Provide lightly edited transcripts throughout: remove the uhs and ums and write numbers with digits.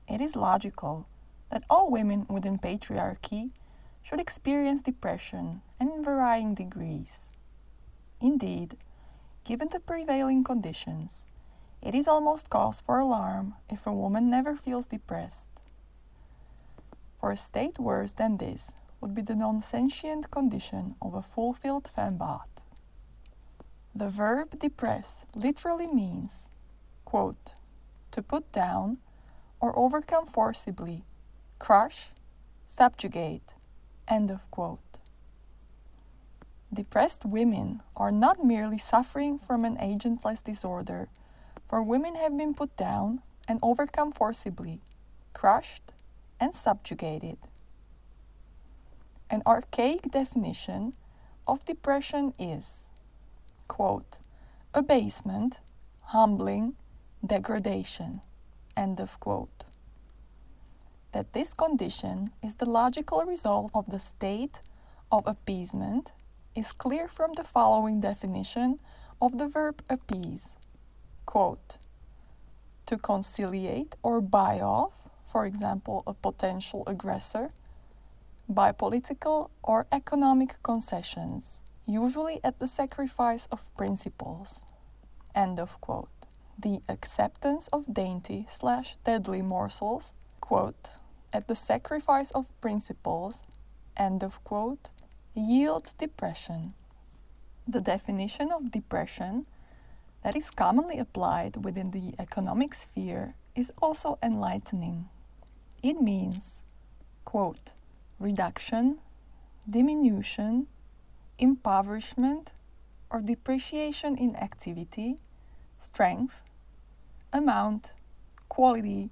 It is logical that all women within patriarchy should experience depression and in varying degrees. Indeed, given the prevailing conditions, it is almost cause for alarm if a woman never feels depressed. For a state worse than this would be the non-sentient condition of a fulfilled fembot. The verb depress literally means, quote, to put down or overcome forcibly, crush, subjugate, end of quote. Depressed women are not merely suffering from an agentless disorder, for women have been put down and overcome forcibly, crushed, and subjugated. An archaic definition of depression is, quote, abasement, humbling, degradation, end of quote. That this condition is the logical result of the state of appeasement is clear from the following definition of the verb appease. Quote, to conciliate or buy off, for example, a potential aggressor, by political or economic concessions, usually at the sacrifice of principles. End of quote. The acceptance of dainty/deadly morsels, quote, at the sacrifice of principles, end of quote, yields depression. The definition of depression that is commonly applied within the economic sphere is also enlightening. It means, quote, reduction, diminution, impoverishment, or depreciation in activity, strength, amount, quality,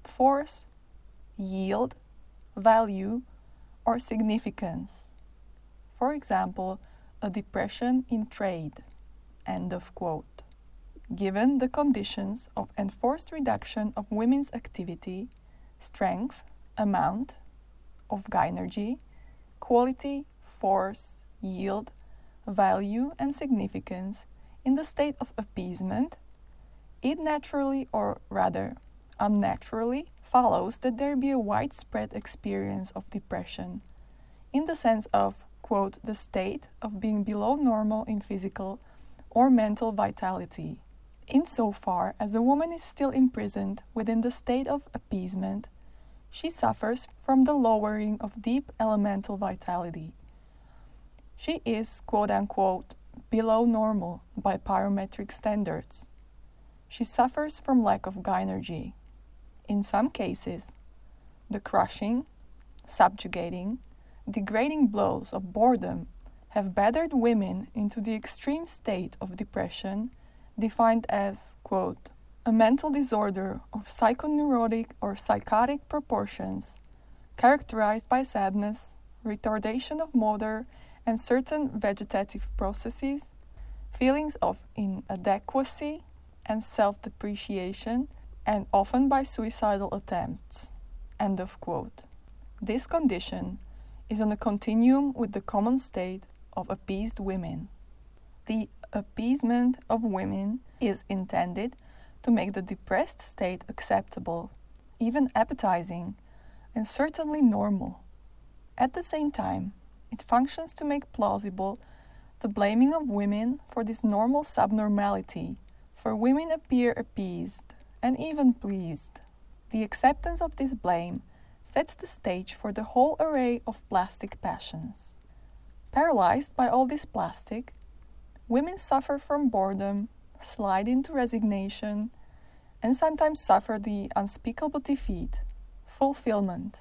force, yield, value, or significance. For example, a depression in trade, end of quote. Given the conditions of enforced reduction of women's activity, strength, amount, of gynergy, quality, force, yield, value, and significance in the state of appeasement, it naturally, or rather unnaturally, follows that there be a widespread experience of depression, in the sense of, quote, the state of being below normal in physical or mental vitality. Insofar as a woman is still imprisoned within the state of appeasement, she suffers from the lowering of deep elemental vitality. She is, quote unquote, below normal by parametric standards. She suffers from lack of gynergy. In some cases, the crushing, subjugating, degrading blows of boredom have battered women into the extreme state of depression, defined as, quote, a mental disorder of psychoneurotic or psychotic proportions, characterized by sadness, retardation of motor and certain vegetative processes, feelings of inadequacy and self-depreciation, and often by suicidal attempts. End of quote. This condition is on a continuum with the common state of appeased women. The appeasement of women is intended to make the depressed state acceptable, even appetizing, and certainly normal. At the same time, it functions to make plausible the blaming of women for this normal subnormality, for women appear appeased and even pleased. The acceptance of this blame sets the stage for the whole array of plastic passions. Paralyzed by all this plastic, women suffer from boredom, slide into resignation, and sometimes suffer the unspeakable defeat, fulfillment.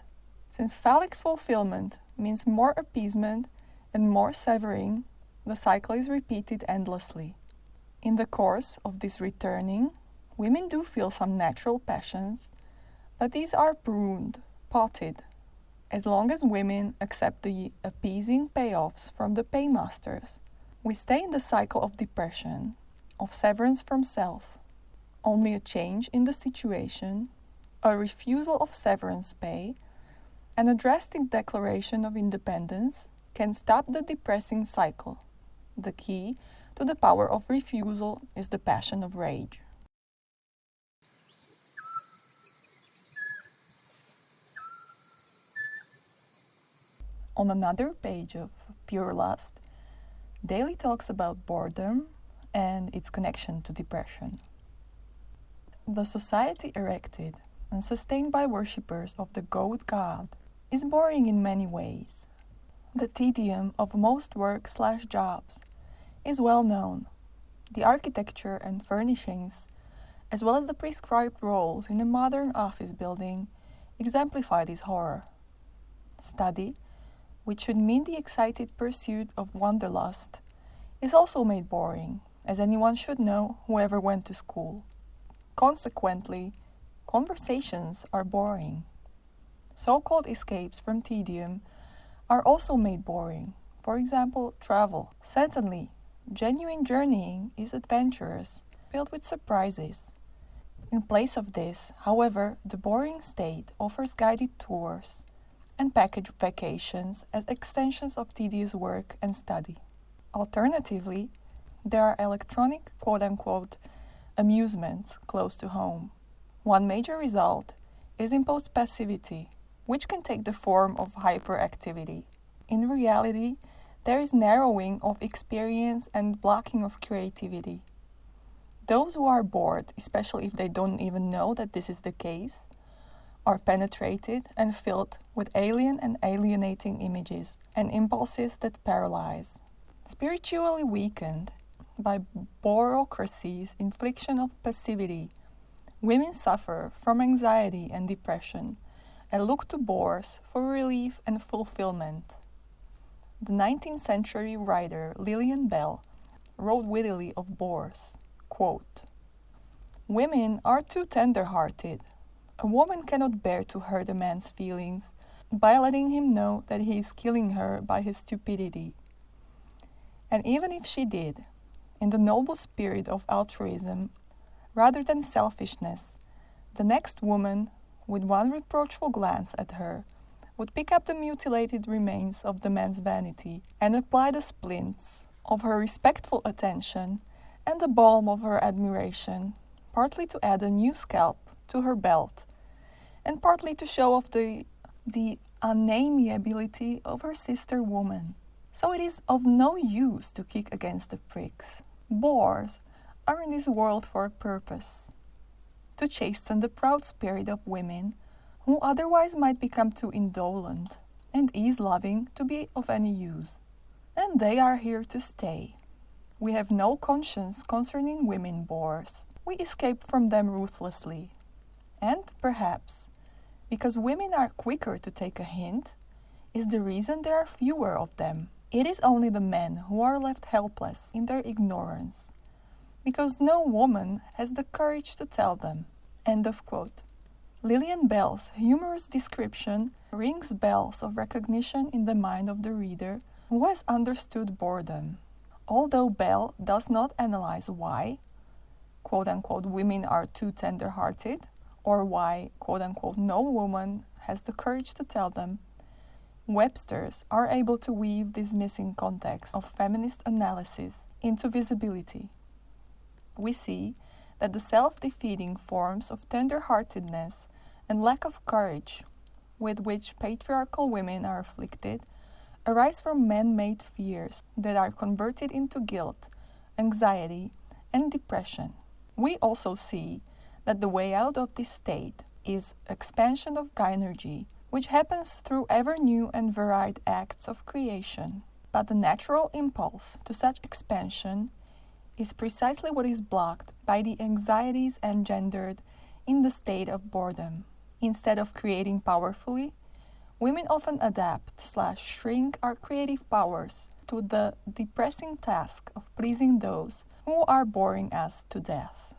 Since phallic fulfillment means more appeasement and more severing, the cycle is repeated endlessly. In the course of this returning, women do feel some natural passions, but these are pruned, potted. As long as women accept the appeasing payoffs from the paymasters, we stay in the cycle of depression, of severance from self. Only a change in the situation, a refusal of severance pay, and a drastic declaration of independence can stop the depressing cycle. The key to the power of refusal is the passion of rage. On another page of Pure Lust, Daly talks about boredom and its connection to depression. The society erected and sustained by worshippers of the goat god is boring in many ways. The tedium of most work/jobs is well known. The architecture and furnishings, as well as the prescribed roles in a modern office building, exemplify this horror. Study, which should mean the excited pursuit of wanderlust, is also made boring, as anyone should know who ever went to school. Consequently, conversations are boring. So-called escapes from tedium are also made boring. For example, travel. Certainly, genuine journeying is adventurous, filled with surprises. In place of this, however, the boring state offers guided tours and package vacations as extensions of tedious work and study. Alternatively, there are electronic quote-unquote amusements close to home. One major result is imposed passivity, which can take the form of hyperactivity. In reality, there is narrowing of experience and blocking of creativity. Those who are bored, especially if they don't even know that this is the case, are penetrated and filled with alien and alienating images and impulses that paralyze. Spiritually weakened by bureaucracy's infliction of passivity, women suffer from anxiety and depression and look to bores for relief and fulfillment. The 19th century writer Lillian Bell wrote wittily of bores, quote, "Women are too tender-hearted. A woman cannot bear to hurt a man's feelings by letting him know that he is killing her by his stupidity. And even if she did, in the noble spirit of altruism, rather than selfishness, the next woman, with one reproachful glance at her, would pick up the mutilated remains of the man's vanity and apply the splints of her respectful attention and the balm of her admiration, partly to add a new scalp to her belt, and partly to show off the unamiability of her sister woman. So it is of no use to kick against the pricks. Bores are in this world for a purpose, to chasten the proud spirit of women who otherwise might become too indolent and ease-loving to be of any use. And they are here to stay. We have no conscience concerning women bores. We escape from them ruthlessly. And perhaps, because women are quicker to take a hint, is the reason there are fewer of them. It is only the men who are left helpless in their ignorance, because no woman has the courage to tell them." End of quote. Lillian Bell's humorous description rings bells of recognition in the mind of the reader who has understood boredom. Although Bell does not analyze why, quote-unquote, women are too tender-hearted, or why, quote-unquote, no woman has the courage to tell them, Websters are able to weave this missing context of feminist analysis into visibility. We see that the self-defeating forms of tender-heartedness and lack of courage with which patriarchal women are afflicted arise from man-made fears that are converted into guilt, anxiety, and depression. We also see that the way out of this state is expansion of gynergy, which happens through ever new and varied acts of creation. But the natural impulse to such expansion is precisely what is blocked by the anxieties engendered in the state of boredom. Instead of creating powerfully, women often adapt/shrink our creative powers to the depressing task of pleasing those who are boring us to death.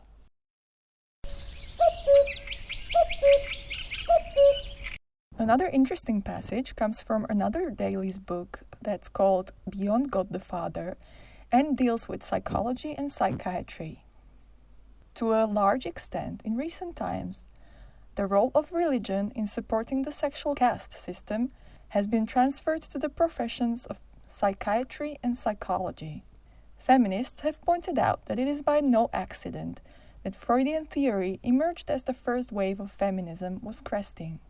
Another interesting passage comes from another Daly's book that's called Beyond God the Father and deals with psychology and psychiatry. To a large extent, in recent times, the role of religion in supporting the sexual caste system has been transferred to the professions of psychiatry and psychology. Feminists have pointed out that it is by no accident that Freudian theory emerged as the first wave of feminism was cresting.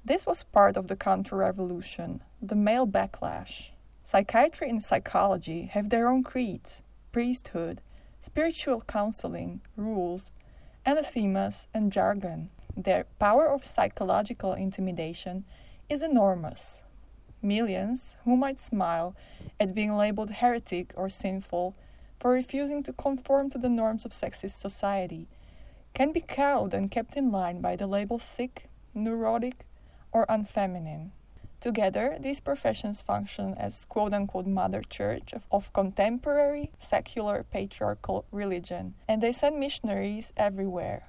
This was part of the counter-revolution, the male backlash. Psychiatry and psychology have their own creeds, priesthood, spiritual counseling, rules, anathemas, and jargon. Their power of psychological intimidation is enormous. Millions who might smile at being labeled heretic or sinful for refusing to conform to the norms of sexist society can be cowed and kept in line by the label sick, neurotic, or unfeminine. Together, these professions function as quote-unquote mother church of contemporary, secular, patriarchal religion, and they send missionaries everywhere.